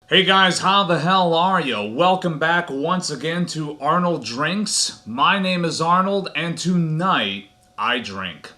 Hey guys, how the hell are you? Welcome back once again to Arnold Drinks. My name is Arnold, and tonight I drink.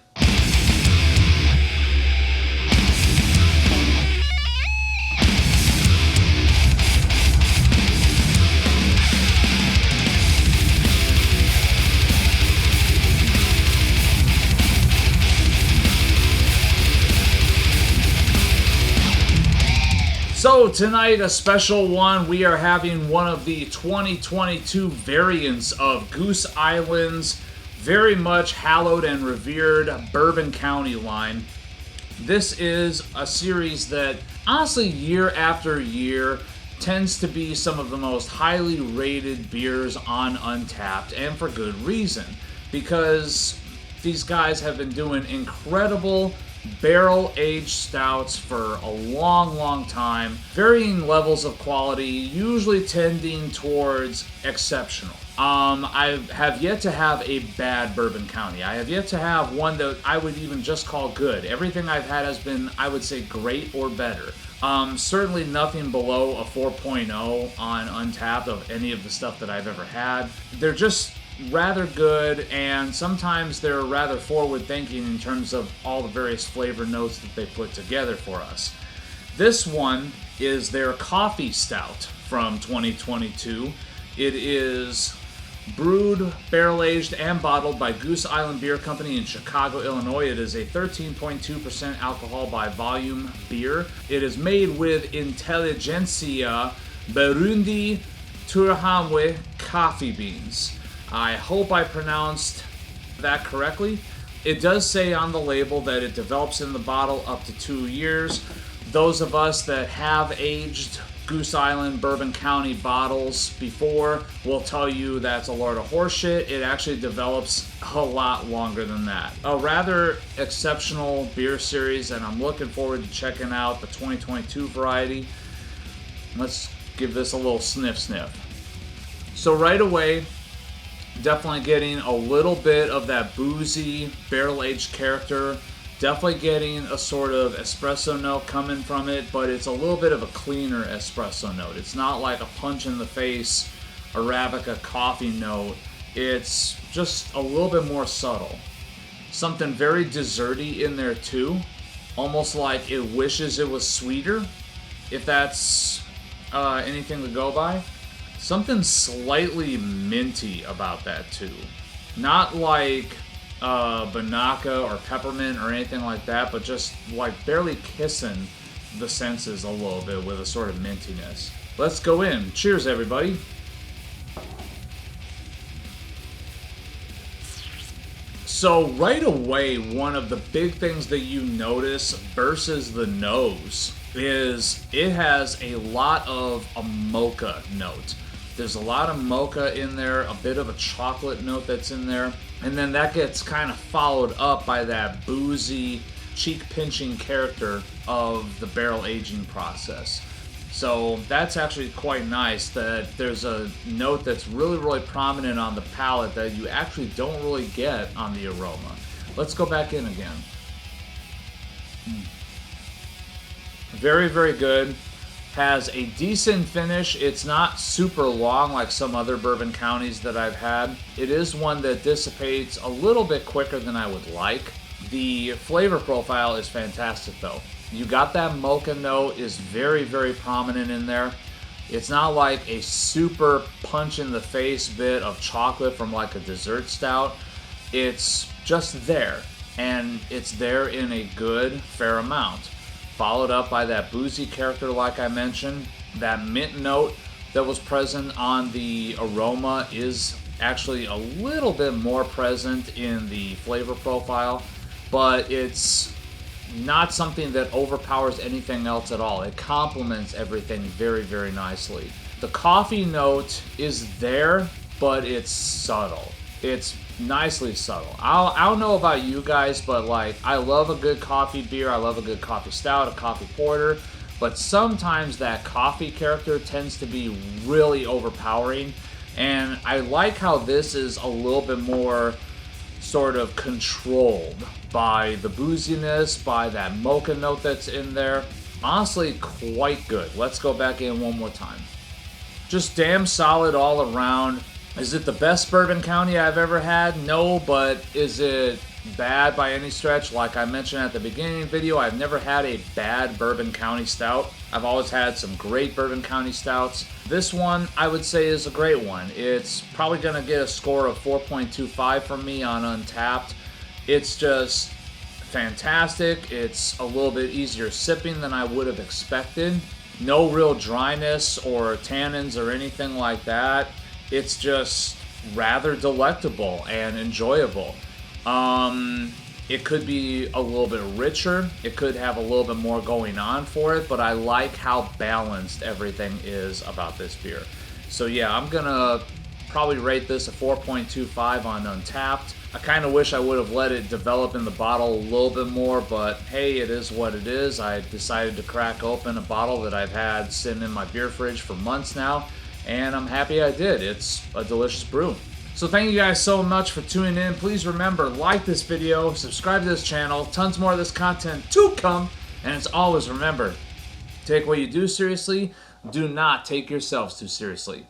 So tonight, a special one. We are having one of the 2022 variants of Goose Island's very much hallowed and revered Bourbon County line. This is a series that, honestly, year after year, tends to be some of the most highly rated beers on Untappd, and for good reason. Because these guys have been doing incredible barrel-aged stouts for a long time, varying levels of quality, usually tending towards exceptional. I have yet to have a bad Bourbon County. I have yet to have one that I would even just call good. Everything I've had has been, I would say, great or better. Certainly nothing below a 4.0 on Untappd of any of the stuff that I've ever had. They're just rather good, and sometimes they're rather forward-thinking in terms of all the various flavor notes that they put together for us. This one is their Coffee Stout from 2022. It is brewed, barrel-aged, and bottled by Goose Island Beer Company in Chicago, Illinois. It is a 13.2% alcohol by volume beer. It is made with Intelligentsia Burundi Turahamwe coffee beans. I hope I pronounced that correctly. It does say on the label that it develops in the bottle up to 2 years. Those of us that have aged Goose Island Bourbon County bottles before will tell you that's a load of horseshit. It actually develops a lot longer than that. A rather exceptional beer series, and I'm looking forward to checking out the 2022 variety. Let's give this a little sniff. So right away, definitely getting a little bit of that boozy, barrel-aged character. Definitely getting a sort of espresso note coming from it, but it's a little bit of a cleaner espresso note. It's not like a punch-in-the-face Arabica coffee note. It's just a little bit more subtle. Something very desserty in there too. Almost like it wishes it was sweeter, if that's anything to go by. Something slightly minty about that too. Not like Banaka or peppermint or anything like that, but just like barely kissing the senses a little bit with a sort of mintiness. Let's go in. Cheers, everybody. So right away, one of the big things that you notice versus the nose is it has a lot of a mocha note. There's a lot of mocha in there, a bit of a chocolate note that's in there, and then that gets kind of followed up by that boozy, cheek-pinching character of the barrel aging process. So that's actually quite nice that there's a note that's really prominent on the palate that you actually don't really get on the aroma. Let's go back in again. Very good. Has a decent finish. It's not super long like some other Bourbon Counties that I've had. It is one that dissipates a little bit quicker than I would like. The flavor profile is fantastic though. You got that mocha note is very prominent in there. It's not like a super punch in the face bit of chocolate from like a dessert stout. It's just there, and it's there in a good fair amount. Followed up by that boozy character like I mentioned. That mint note that was present on the aroma is actually a little bit more present in the flavor profile, but it's not something that overpowers anything else at all. It complements everything very nicely. The coffee note is there, but it's subtle. It's nicely subtle. I don't know about you guys, but like I love a good coffee beer. I love a good coffee stout, a coffee porter, but sometimes that coffee character tends to be really overpowering, and I like how this is a little bit more sort of controlled by the booziness, by that mocha note that's in there. honestly quite good. Let's go back in one more time. Just damn solid all around. Is it the best Bourbon County I've ever had? No, but is it bad by any stretch? Like I mentioned at the beginning of the video, I've never had a bad Bourbon County Stout. I've always had some great Bourbon County Stouts. This one, I would say, is a great one. It's probably going to get a score of 4.25 from me on Untapped. It's just fantastic. It's a little bit easier sipping than I would have expected. No real dryness or tannins or anything like that. It's just rather delectable and enjoyable. It could be a little bit richer. It could have a little bit more going on for it, but I like how balanced everything is about this beer. So yeah, I'm gonna probably rate this a 4.25 on Untapped. I kind of wish I would have let it develop in the bottle a little bit more, but hey, it is what it is. I decided to crack open a bottle that I've had sitting in my beer fridge for months now, and I'm happy I did. It's a delicious brew. So thank you guys so much for tuning in. Please remember, like this video, subscribe to this channel, tons more of this content to come, and as always, remember, take what you do seriously, do not take yourselves too seriously.